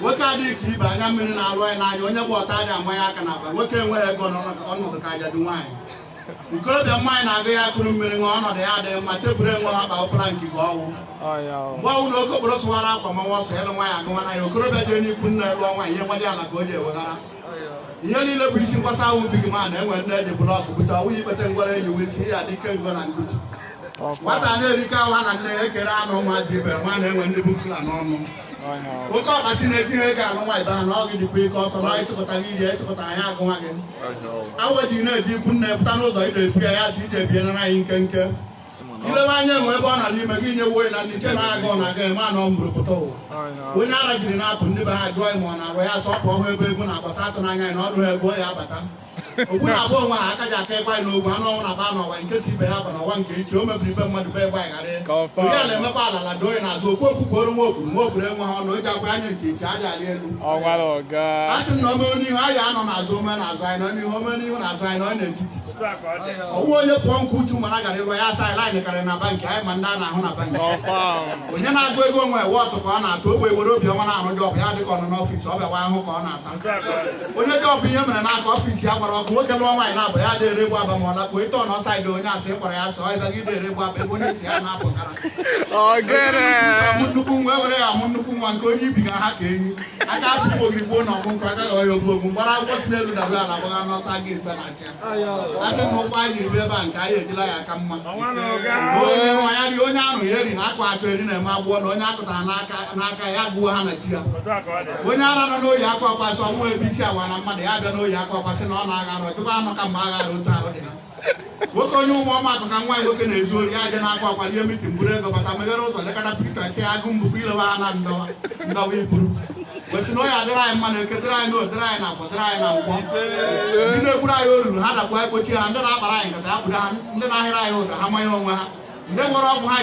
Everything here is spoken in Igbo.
nwoke adịghị ka ibe anya mmiri na-alụ anyị n'anya onye bụ ọta aja amanye aka na akpa nwoke enweghị ego ọnọdụ ka ajadu nwaanyị ikorobịa mmanya na-aga ya akụrụ mmiri nwa ọnọdụ ya adịghị mma tebụl enwe ha kpa ụkpara nke gị ọnwụ mgbe ọnwụ na oke okporo sụwara akwa manwa ọsọ elu nwaanyị agụwa na ya okorobịa dị n'ikwu nna elu ọnwa ihe gbadị ala ka o ji eweghara ihe niile bụ isi mgbasa ahụ bigi ma na-enwe ndị eji bụrụ ọkụ bute ọnwụ ikpete ngwere enyi wee si ya dị ike ngo na ngutu nwata na-erike ahụ na nne ya ekere anụ ụmụazị ibe nwa na-enwe ndị bụ kla n'ọnụ oke ọkpasi na-etinye ego alụ nwa ibe ha na ọ gị dịkwa ike ọsọ na ịtụkọta gị iri ịtụkọta anyị agụnwa gị awa ejighị na-eji ikwu nne pụta n'ụzọ ị na-ebiri ya si ije bie nara anyị nkenke ilebe anya enwe ebe ọ nọ n'ime gị nye woyi na ndị nche na-aga ọ na-aga eme anọ mbụrụ pụta ụwa onye ara jiri na-apụ ndị be ha jụọ ma ọ na-arụ ya sọpụ ọhụ ebe egwu na-agbasa atụ n'anya ya na ọrụ ego ya abata okwu na-abụ onwe ha aka ji aka ịgba anyị n'ogwu anụ ọnwụ na-aba n'ọwa nke si ibe ya bụ n'ọwa nke iche o mebiri ibe mmadụ be egbe anyị ghara onye a na-emekwa alala doo n'azụ okwu okwukworo nwa okpuru enwe ha ọnụ o ji akwa anya nche nche aja arị elu a sị na ome n'ihu anyị anọ n'azụ ome n'azụ anyị nọ n'ihu ome n'ihu n'azụ anyị nọ n'etiti ọnwụ onye pụọ nkwa uchu mana gara ịlụ ya asa anyị karịrị na bankị anyị ma ndị a na-ahụ na bankị onye na-agụ ego onwe ewe ọtụ ka ọ na-atụ ogbe were obiọma na-arụ jọbụ ya dịka ọ nọ n'ọfịs ọ bịawa ahụ ka ọ na-ata onye jọbụ ihe mere n'aka ọfịs ya gbara ọkụ nwoke lụọ nwaanyị na-abụ ya dịrị egbu aba ma ọ lakpuo ite ọnọ saịdị onye asị kpọrọ ya sọ ịba gị dịrị egbu aba ebe onye si ya na-apụtara nnukwu nwa were ya amụ nnukwu nwa nke onye ibiga ha ka enyi aka atụpụ ogigbo na ọgwụnkwụ aka ga ọya ogwu mgbara akwụkwọ si n'elu dabụ ala gbagha n'ọsa gị mfe na achị a sị na ụkwụ anyị jiri ebe a nke anyị ejila ya aka mma onye nwa ya ri onye ahụ ya eri na akụ aka eri na-eme agbụọ na onye akụtara n'aka ya gbuo ha na chi ya onye ara nọ n'oyi aka ọkwasị ọnwụ ebe isi awa na mmadụ ya bịa n'oyi aka ọkwasị na ọ na-agha arụ ọtụtụ anọ ka mgbe agha arụ otu ahụ dị ha nwoke onye ụmụ ọmatụ ka nwaanyị nwoke na-ezu ori ya je na-akwa akwa ihe mitin buru ego bata meghere ụzọ lekọta pikcha si agụ mbụkwa ilewe ha na ndọwa iburu wesị na onye adịrị anyị mma na eke dịrị anyị n'o dịrị anyị na afọ dịrị anyị na nkwọ ndị na-egburu anyị oruru ha dakwa ekpochi ha ndị na-akpara anyị nkata ya kpụrụ ha ndị na-ahịrị anyị ụdọ ha manye onwe ha ndị nwere ọgwụ ha